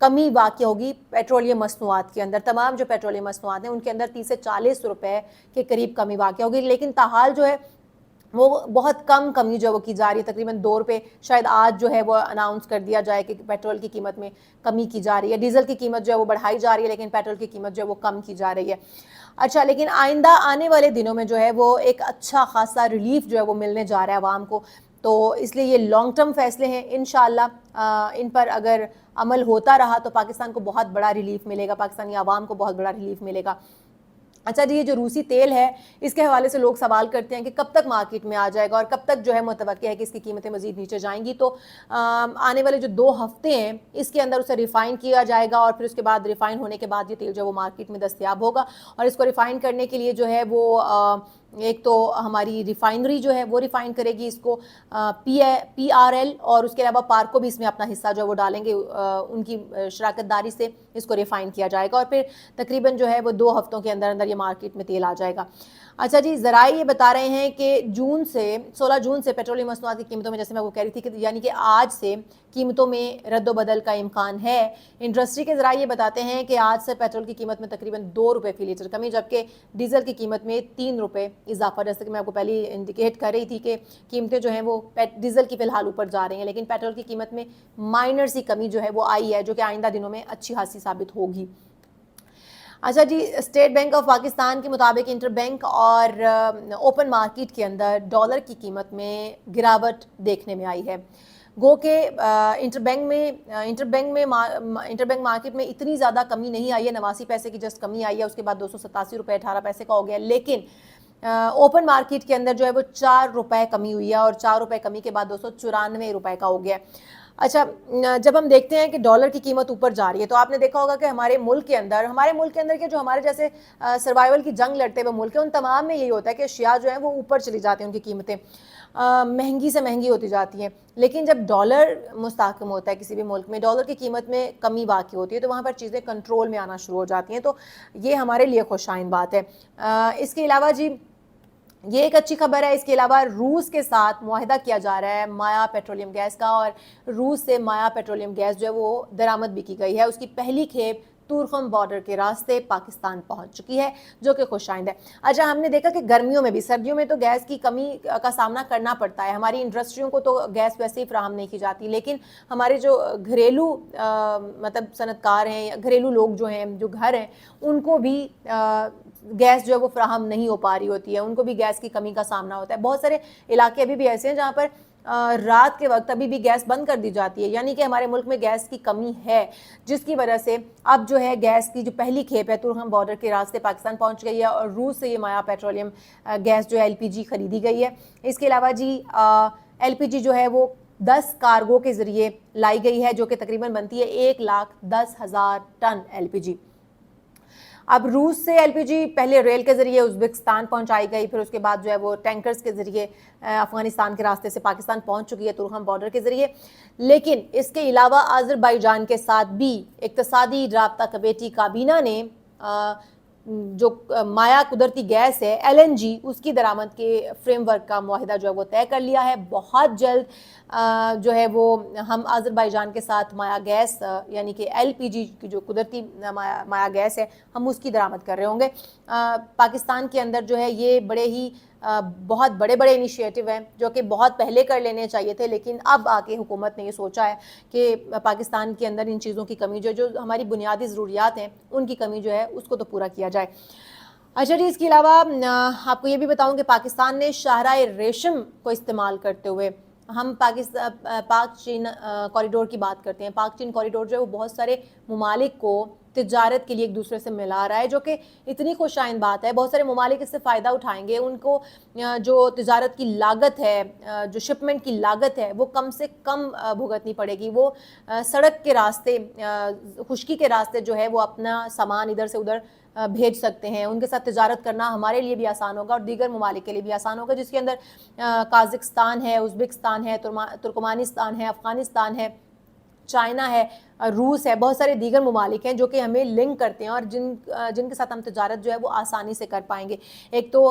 کمی واقع ہوگی پیٹرولیم مصنوعات کے اندر. تمام جو پیٹرولیم مصنوعات ہیں ان کے اندر 30 سے 40 روپے کے قریب کمی واقع ہوگی, لیکن تاحال جو ہے وہ بہت کم کمی جو وہ کی جا رہی ہے, تقریباً 2 روپے شاید آج جو ہے وہ اناؤنس کر دیا جائے کہ پیٹرول کی قیمت میں کمی کی جا رہی ہے. ڈیزل کی قیمت جو ہے وہ بڑھائی جا رہی ہے, لیکن پیٹرول کی قیمت جو ہے وہ کم کی جا رہی ہے. اچھا, لیکن آئندہ آنے والے دنوں میں جو ہے وہ ایک اچھا خاصا ریلیف جو ہے وہ ملنے جا رہا ہے عوام کو, تو اس لیے یہ لانگ ٹرم فیصلے ہیں. انشاءاللہ ان پر اگر عمل ہوتا رہا تو پاکستان کو بہت بڑا ریلیف ملے گا, پاکستانی عوام کو بہت بڑا ریلیف ملے گا. اچھا جی, یہ جو روسی تیل ہے اس کے حوالے سے لوگ سوال کرتے ہیں کہ کب تک مارکیٹ میں آ جائے گا اور کب تک جو ہے متوقع ہے کہ اس کی قیمتیں مزید نیچے جائیں گی. تو آنے والے جو 2 ہفتے ہیں اس کے اندر اسے ریفائن کیا جائے گا, اور پھر اس کے بعد ریفائن ہونے کے بعد یہ تیل جو ہے وہ مارکیٹ میں دستیاب ہوگا. اور اس کو ریفائن کرنے کے لیے جو ہے وہ ایک تو ہماری ریفائنری جو ہے وہ ریفائن کرے گی اس کو, پی آر ایل, اور اس کے علاوہ پارکو بھی اس میں اپنا حصہ جو ہے وہ ڈالیں گے, ان کی شراکت داری سے اس کو ریفائن کیا جائے گا, اور پھر تقریباً جو ہے وہ 2 ہفتوں کے اندر یہ مارکیٹ میں تیل آ جائے گا. اچھا جی, ذرائع یہ بتا رہے ہیں کہ 16 جون سے پیٹرولیم مصنوعات کی قیمتوں میں, جیسے میں وہ کہہ رہی تھی کہ یعنی کہ آج سے قیمتوں میں رد و بدل کا امکان ہے. انڈسٹری کے ذرائع یہ بتاتے ہیں کہ آج سے پیٹرول کی قیمت میں تقریباً 2 روپے فی لیٹر کمی, جبکہ ڈیزل کی قیمت میں 3 روپے اضافہ. جیسے کہ میں آپ کو پہلے انڈیکیٹ کر رہی تھی کہ قیمتیں جو ہیں وہ ڈیزل کی فی الحال اوپر جا رہی ہیں, لیکن پیٹرول کی قیمت میں مائنر سی کمی جو ہے وہ آئی ہے, جو کہ آئندہ دنوں میں اچھی خاصی ثابت ہوگی. اچھا جی, اسٹیٹ بینک آف پاکستان کے مطابق انٹر بینک اور اوپن مارکیٹ کے اندر ڈالر کی قیمت میں گراوٹ دیکھنے میں آئی ہے. گو کہ انٹر بینک مارکیٹ میں اتنی زیادہ کمی نہیں آئی ہے, 89 پیسے کی جسٹ کمی آئی ہے, اس کے بعد 287 روپے 18 پیسے کا ہو گیا. لیکن اوپن مارکیٹ کے اندر جو ہے وہ 4 روپے کمی ہوئی ہے, اور 4 روپے کمی کے بعد 294 روپے کا ہو گیا. اچھا, جب ہم دیکھتے ہیں کہ ڈالر کی قیمت اوپر جا رہی ہے تو آپ نے دیکھا ہوگا کہ ہمارے ملک کے اندر کے جو ہمارے جیسے سروائیول کی جنگ لڑتے ہوئے ملک ہیں, ان تمام میں یہی ہوتا ہے کہ اشیاء جو ہیں وہ اوپر چلی جاتی ہیں, ان کی قیمتیں مہنگی سے مہنگی ہوتی جاتی ہیں. لیکن جب ڈالر مستحکم ہوتا ہے کسی بھی ملک میں, ڈالر کی قیمت میں کمی واقع ہوتی ہے, تو وہاں پر چیزیں کنٹرول میں آنا شروع ہو جاتی ہیں. تو یہ ہمارے لیے خوشائن بات ہے. اس کے علاوہ جی یہ ایک اچھی خبر ہے, اس کے علاوہ روس کے ساتھ معاہدہ کیا جا رہا ہے مایا پیٹرولیم گیس کا, اور روس سے مایا پیٹرولیم گیس جو ہے وہ درآمد بھی کی گئی ہے. اس کی پہلی کھیپ تورخم بارڈر کے راستے پاکستان پہنچ چکی ہے, جو کہ خوش آئند ہے. اچھا, ہم نے دیکھا کہ گرمیوں میں بھی, سردیوں میں تو گیس کی کمی کا سامنا کرنا پڑتا ہے. ہماری انڈسٹریوں کو تو گیس ویسے ہی فراہم نہیں کی جاتی, لیکن ہمارے جو گھریلو مطلب صنعت کار ہیں یا گھریلو لوگ جو ہیں, جو گھر ہیں, ان کو بھی گیس جو ہے وہ فراہم نہیں ہو پا رہی ہوتی ہے, ان کو بھی گیس کی کمی کا سامنا ہوتا ہے. بہت سارے علاقے ابھی بھی ایسے ہیں جہاں پر رات کے وقت ابھی بھی گیس بند کر دی جاتی ہے, یعنی کہ ہمارے ملک میں گیس کی کمی ہے, جس کی وجہ سے اب جو ہے گیس کی جو پہلی کھیپ ہے تورخم بارڈر کے راستے پاکستان پہنچ گئی ہے, اور روس سے یہ مایا پیٹرولیم گیس جو ہے LPG خریدی گئی ہے. اس کے علاوہ جی LPG جو ہے وہ 10 کارگو کے ذریعے لائی گئی ہے, جو کہ تقریباً بنتی ہے 1,10,000 ٹن LPG. اب روس سے LPG پہلے ریل کے ذریعے ازبکستان پہنچائی گئی, پھر اس کے بعد جو ہے وہ ٹینکرز کے ذریعے افغانستان کے راستے سے پاکستان پہنچ چکی ہے تورخم بارڈر کے ذریعے. لیکن اس کے علاوہ آذربائیجان کے ساتھ بھی اقتصادی رابطہ کمیٹی کابینہ نے جو مایا قدرتی گیس ہے LNG, اس کی درآمد کے فریم ورک کا معاہدہ جو ہے وہ طے کر لیا ہے. بہت جلد جو ہے وہ ہم آذربائیجان کے ساتھ مایا گیس یعنی کہ LPG کی جو قدرتی مایا گیس ہے, ہم اس کی درآمد کر رہے ہوں گے. پاکستان کے اندر جو ہے یہ بڑے ہی بہت بڑے انیشیٹو ہیں جو کہ بہت پہلے کر لینے چاہیے تھے, لیکن اب آ کے حکومت نے یہ سوچا ہے کہ پاکستان کے اندر ان چیزوں کی کمی جو ہماری بنیادی ضروریات ہیں ان کی کمی جو ہے اس کو تو پورا کیا جائے. اچھا جی, اس کے علاوہ آپ کو یہ بھی بتاؤں کہ پاکستان نے شاہراہ ریشم کو استعمال کرتے ہوئے, ہم پاک چین کوریڈور کی بات کرتے ہیں. پاک چین کوریڈور جو ہے وہ بہت سارے ممالک کو تجارت کے لیے ایک دوسرے سے ملا رہا ہے, جو کہ اتنی خوشائند بات ہے. بہت سارے ممالک اس سے فائدہ اٹھائیں گے, ان کو جو تجارت کی لاگت ہے, جو شپمنٹ کی لاگت ہے, وہ کم سے کم بھگتنی پڑے گی. وہ سڑک کے راستے, خشکی کے راستے جو ہے وہ اپنا سامان ادھر سے ادھر بھیج سکتے ہیں. ان کے ساتھ تجارت کرنا ہمارے لیے بھی آسان ہوگا اور دیگر ممالک کے لیے بھی آسان ہوگا, جس کے اندر قازقستان ہے, ازبکستان ہے, ترکمانستان ہے, افغانستان ہے, چائنا ہے, روس ہے, بہت سارے دیگر ممالک ہیں جو کہ ہمیں لنک کرتے ہیں اور جن کے ساتھ ہم تجارت جو ہے وہ آسانی سے کر پائیں گے. ایک تو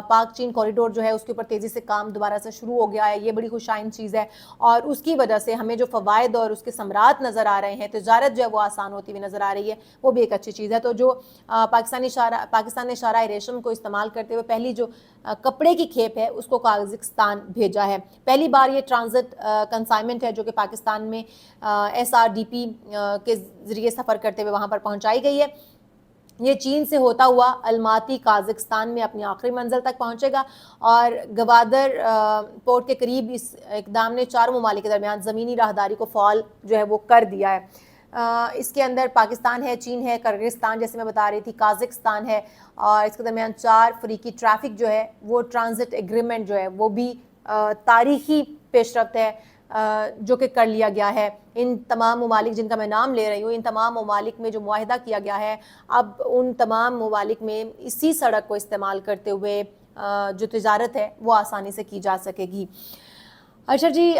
پاک چین کوریڈور جو ہے اس کے اوپر تیزی سے کام دوبارہ سے شروع ہو گیا ہے, یہ بڑی خوش آئند چیز ہے, اور اس کی وجہ سے ہمیں جو فوائد اور اس کے ثمرات نظر آ رہے ہیں, تجارت جو ہے وہ آسان ہوتی ہوئی نظر آ رہی ہے, وہ بھی ایک اچھی چیز ہے. تو جو پاکستان نے شاہراہ ریشم کو استعمال کرتے ہوئے پہلی جو کپڑے کی کھیپ ہے اس کو قازقستان بھیجا ہے. پہلی بار یہ ٹرانزٹ کنسائنمنٹ ہے جو کہ پاکستان میں SRDP کے ذریعے سفر کرتے ہوئے وہاں پر پہنچائی گئی ہے. یہ چین سے ہوتا ہوا الماتی قازقستان میں اپنی آخری منزل تک پہنچے گا, اور گوادر پورٹ کے قریب اس اقدام نے 4 ممالک کے درمیان زمینی راہداری کو فعال جو ہے وہ کر دیا ہے. اس کے اندر پاکستان ہے, چین ہے, کرغزستان جیسے میں بتا رہی تھی, قازقستان ہے, اور اس کے درمیان 4 فریقی ٹریفک جو ہے وہ ٹرانزٹ ایگریمنٹ جو ہے وہ بھی تاریخی پیش رفت ہے جو کہ کر لیا گیا ہے. ان تمام ممالک جن کا میں نام لے رہی ہوں, ان تمام ممالک میں جو معاہدہ کیا گیا ہے, اب ان تمام ممالک میں اسی سڑک کو استعمال کرتے ہوئے جو تجارت ہے وہ آسانی سے کی جا سکے گی. اچھا جی,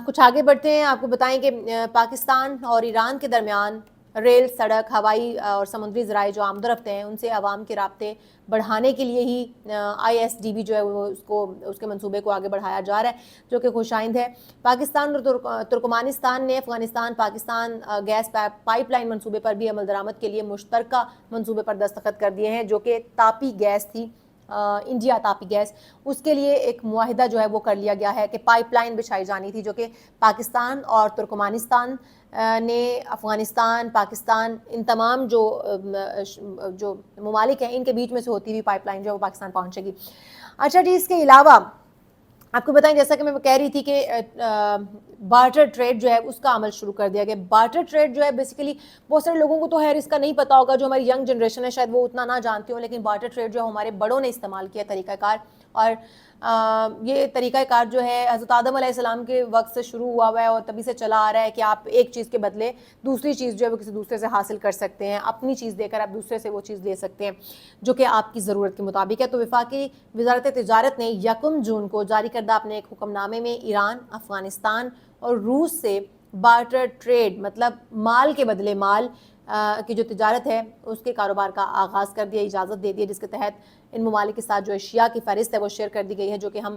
کچھ آگے بڑھتے ہیں. آپ کو بتائیں کہ پاکستان اور ایران کے درمیان ریل, سڑک, ہوائی اور سمندری ذرائع جو آمد و رفت ہیں ان سے عوام کے رابطے بڑھانے کے لیے ہی ISDB جو ہے وہ اس کے منصوبے کو آگے بڑھایا جا رہا ہے, جو کہ خوش آئند ہے. پاکستان اور ترکمانستان نے Afghanistan Pakistan gas pipeline منصوبے پر بھی عمل درآمد کے لیے مشترکہ منصوبے پر دستخط کر دیے ہیں, جو کہ تاپی گیس تھی, انڈیا تاپی گیس. اس کے لیے ایک معاہدہ جو ہے وہ کر لیا گیا ہے کہ پائپ لائن بچھائی جانی تھی, جو کہ پاکستان اور ترکمانستان نے افغانستان, پاکستان, ان تمام جو ممالک ہیں ان کے بیچ میں سے ہوتی ہوئی پائپ لائن جو ہے وہ پاکستان پہنچے گی. اچھا جی, اس کے علاوہ آپ کو بتائیں, جیسا کہ میں کہہ رہی تھی کہ بارٹر ٹریڈ جو ہے اس کا عمل شروع کر دیا گیا. بارٹر ٹریڈ جو ہے بیسیکلی بہت سارے لوگوں کو تو خیر اس کا نہیں پتا ہوگا, جو ہماری ینگ جنریشن ہے شاید وہ اتنا نہ جانتی ہوں, لیکن بارٹر ٹریڈ جو ہمارے بڑوں نے استعمال کیا طریقہ کار, اور یہ طریقہ کار جو ہے حضرت آدم علیہ السلام کے وقت سے شروع ہوا ہے اور تبھی سے چلا آ رہا ہے کہ آپ ایک چیز کے بدلے دوسری چیز جو ہے وہ کسی دوسرے سے حاصل کر سکتے ہیں, اپنی چیز دے کر آپ دوسرے سے وہ چیز لے سکتے ہیں جو کہ آپ کی ضرورت کے مطابق ہے. تو وفاقی وزارت تجارت نے 1 جون کو جاری کردہ اپنے ایک حکم نامے میں ایران, افغانستان اور روس سے بارٹر ٹریڈ مطلب مال کے بدلے مال کی جو تجارت ہے اس کے کاروبار کا آغاز کر دیا, اجازت دے دی, جس کے تحت ان ممالک کے ساتھ جو اشیاء کی فہرست ہے وہ شیئر کر دی گئی ہے جو کہ ہم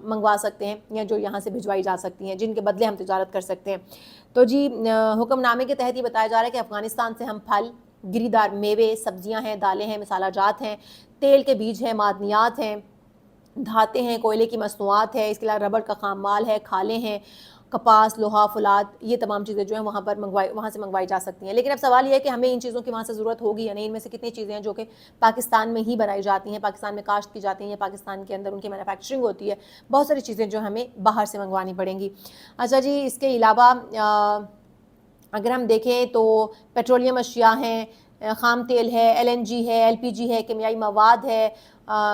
منگوا سکتے ہیں یا جو یہاں سے بھجوائی جا سکتی ہیں, جن کے بدلے ہم تجارت کر سکتے ہیں. تو جی, حکم نامے کے تحت یہ بتایا جا رہا ہے کہ افغانستان سے ہم پھل, گری دار میوے, سبزیاں ہیں, دالیں ہیں, مسالہ جات ہیں, تیل کے بیج ہیں, معدنیات ہیں, دھاتیں ہیں, کوئلے کی مصنوعات ہے, اس کے علاوہ ربڑ کا خام مال ہے, کھالیں ہیں, کپاس, لوہا, فولاد, یہ تمام چیزیں جو ہیں وہاں سے منگوائی جا سکتی ہیں. لیکن اب سوال یہ ہے کہ ہمیں ان چیزوں کی وہاں سے ضرورت ہوگی یا نہیں. ان میں سے کتنی چیزیں ہیں جو کہ پاکستان میں ہی بنائی جاتی ہیں, پاکستان میں کاشت کی جاتی ہیں, یا پاکستان کے اندر ان کی مینوفیکچرنگ ہوتی ہے. بہت ساری چیزیں جو ہمیں باہر سے منگوانی پڑیں گی. اچھا جی, اس کے علاوہ اگر ہم دیکھیں تو پیٹرولیم اشیاء ہیں, خام تیل ہے, LNG ہے, LPG ہے, کیمیائی مواد ہے,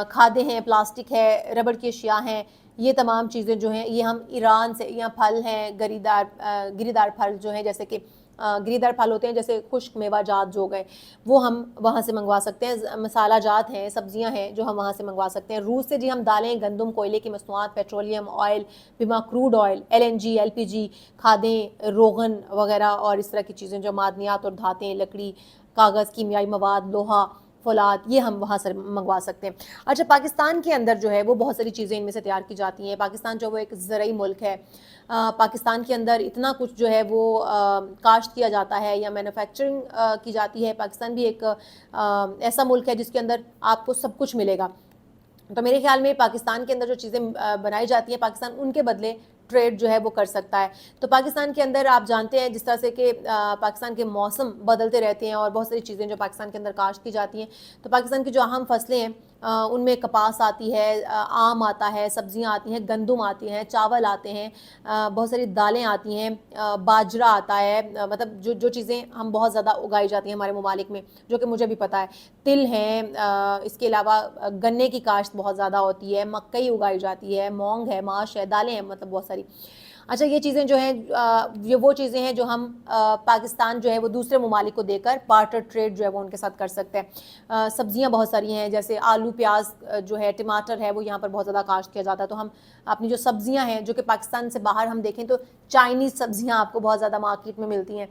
کھادیں ہیں, پلاسٹک ہے, ربڑ کی اشیاء ہیں, یہ تمام چیزیں جو ہیں یہ ہم ایران سے, یا پھل ہیں, گری دار پھل جو ہیں, جیسے کہ گری دار پھل ہوتے ہیں جیسے خشک میوہ جات جو گئے, وہ ہم وہاں سے منگوا سکتے ہیں. مسالہ جات ہیں, سبزیاں ہیں جو ہم وہاں سے منگوا سکتے ہیں. روس سے جی ہم دالیں, گندم, کوئلے کی مصنوعات, پیٹرولیم, آئل, بما کروڈ آئل, LNG, LPG, کھادیں, روغن وغیرہ اور اس طرح کی چیزیں جو معدنیات اور دھاتیں, لکڑی, کاغذ, کیمیائی مواد, لوہا, فولاد, یہ ہم وہاں سے منگوا سکتے ہیں. اچھا, پاکستان کے اندر جو ہے وہ بہت ساری چیزیں ان میں سے تیار کی جاتی ہیں. پاکستان جو وہ ایک زرعی ملک ہے, پاکستان کے اندر اتنا کچھ جو ہے وہ کاشت کیا جاتا ہے یا مینوفیکچرنگ کی جاتی ہے. پاکستان بھی ایک ایسا ملک ہے جس کے اندر آپ کو سب کچھ ملے گا. تو میرے خیال میں پاکستان کے اندر جو چیزیں بنائی جاتی ہیں, پاکستان ان کے بدلے ٹریڈ جو ہے وہ کر سکتا ہے. تو پاکستان کے اندر آپ جانتے ہیں جس طرح سے کہ پاکستان کے موسم بدلتے رہتے ہیں اور بہت ساری چیزیں جو پاکستان کے اندر کاشت کی جاتی ہیں. تو پاکستان کی جو اہم فصلیں ہیں ان میں کپاس آتی ہے, آم آتا ہے, سبزیاں آتی ہیں, گندم آتی ہیں, چاول آتے ہیں, بہت ساری دالیں آتی ہیں, باجرہ آتا ہے, مطلب جو چیزیں ہم بہت زیادہ اگائی جاتی ہیں ہمارے ممالک میں, جو کہ مجھے بھی پتہ ہے. تل ہیں, اس کے علاوہ گنے کی کاشت بہت زیادہ ہوتی ہے, مکئی اگائی جاتی ہے, مونگ ہے, ماش ہے, دالیں ہیں, مطلب بہت ساری. اچھا, یہ چیزیں جو ہیں یہ وہ چیزیں ہیں جو ہم پاکستان جو ہے وہ دوسرے ممالک کو دے کر بارٹر ٹریڈ جو ہے وہ ان کے ساتھ کر سکتے ہیں. سبزیاں بہت ساری ہیں, جیسے آلو, پیاز جو ہے, ٹماٹر ہے, وہ یہاں پر بہت زیادہ کاشت کیا جاتا ہے. تو ہم اپنی جو سبزیاں ہیں جو کہ پاکستان سے باہر ہم دیکھیں تو چائنیز سبزیاں آپ کو بہت زیادہ مارکیٹ میں ملتی ہیں,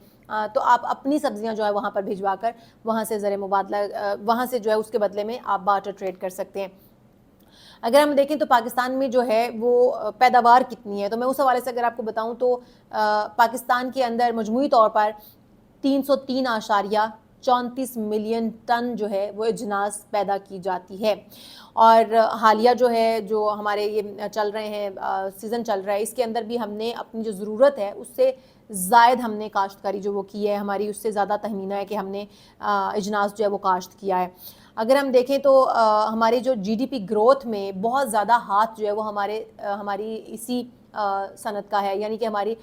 تو آپ اپنی سبزیاں جو ہے وہاں پر بھجوا کر وہاں سے زر مبادلہ وہاں سے جو ہے اس کے بدلے میں آپ بارٹر ٹریڈ کر سکتے ہیں۔ اگر ہم دیکھیں تو پاکستان میں جو ہے وہ پیداوار کتنی ہے، تو میں اس حوالے سے اگر آپ کو بتاؤں تو پاکستان کے اندر مجموعی طور پر 303.34 ملین ٹن جو ہے وہ اجناس پیدا کی جاتی ہے، اور حالیہ جو ہے جو ہمارے یہ چل رہے ہیں سیزن چل رہا ہے، اس کے اندر بھی ہم نے اپنی جو ضرورت ہے اس سے زائد ہم نے کاشتکاری جو وہ کی ہے، ہماری اس سے زیادہ تخمینہ ہے کہ ہم نے اجناس جو ہے وہ کاشت کیا ہے۔ اگر ہم دیکھیں تو ہماری جو جی ڈی پی گروتھ میں بہت زیادہ ہاتھ جو ہے وہ ہماری اسی صنعت کا ہے، یعنی کہ ہماری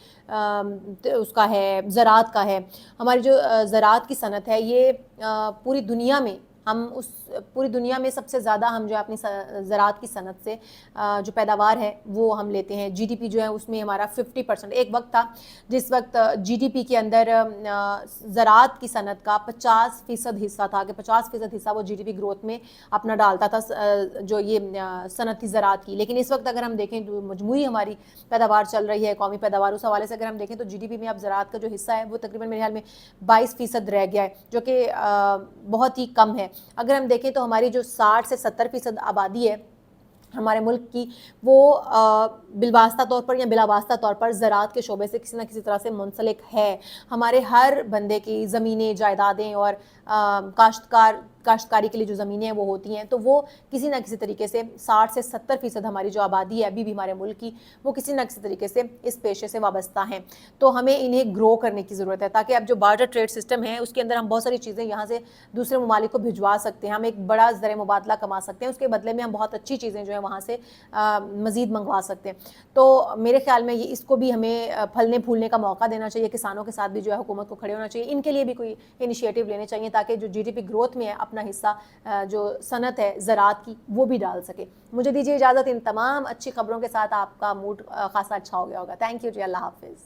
اس کا ہے زراعت کا ہے۔ ہماری جو زراعت کی صنعت ہے یہ پوری دنیا میں پوری دنیا میں سب سے زیادہ ہم جو ہے اپنی زراعت کی صنعت سے جو پیداوار ہے وہ ہم لیتے ہیں۔ جی ڈی پی جو ہے اس میں ہمارا 50%، ایک وقت تھا جس وقت جی ڈی پی کے اندر زراعت کی صنعت کا 50% حصہ تھا، کہ 50% حصہ وہ جی ڈی پی گروتھ میں اپنا ڈالتا تھا جو یہ صنعت تھی زراعت کی۔ لیکن اس وقت اگر ہم دیکھیں جو مجموعی ہماری پیداوار چل رہی ہے، قومی پیداوار، اس حوالے سے اگر ہم دیکھیں تو جی ڈی پی میں اب زراعت کا جو حصہ ہے وہ تقریباً میرے خیال میں 22% رہ گیا ہے، جو کہ بہت ہی کم ہے۔ اگر ہم دیکھیں تو ہماری جو 60 سے 70% آبادی ہے ہمارے ملک کی، وہ بالواسطہ طور پر یا بلا واسطہ طور پر زراعت کے شعبے سے کسی نہ کسی طرح سے منسلک ہے۔ ہمارے ہر بندے کی زمینیں، جائیدادیں اور کاشتکاری کے لیے جو زمینیں ہیں وہ ہوتی ہیں، تو وہ کسی نہ کسی طریقے سے 60 سے 70% ہماری جو آبادی ہے ابھی بھی ہمارے ملک کی، وہ کسی نہ کسی طریقے سے اس پیشے سے وابستہ ہیں۔ تو ہمیں انہیں گرو کرنے کی ضرورت ہے، تاکہ اب جو بارٹر ٹریڈ سسٹم ہے اس کے اندر ہم بہت ساری چیزیں یہاں سے دوسرے ممالک کو بھجوا سکتے ہیں، ہم ایک بڑا زر مبادلہ کما سکتے ہیں، اس کے بدلے میں ہم بہت اچھی چیزیں جو ہیں وہاں سے مزید منگوا سکتے ہیں۔ تو میرے خیال میں اس کو بھی ہمیں پھلنے پھولنے کا موقع دینا چاہیے، کسانوں کے ساتھ بھی جو ہے حکومت کو کھڑے ہونا چاہیے، ان کے لیے بھی کوئی انیشیٹو لینے چاہیے تاکہ جو جی ڈی پی گروتھ میں ہے اپنا حصہ جو صنعت ہے زراعت کی وہ بھی ڈال سکے۔ مجھے دیجیے اجازت، ان تمام اچھی خبروں کے ساتھ آپ کا موڈ خاصا اچھا ہو گیا ہوگا۔ تھینک یو جی، اللہ حافظ۔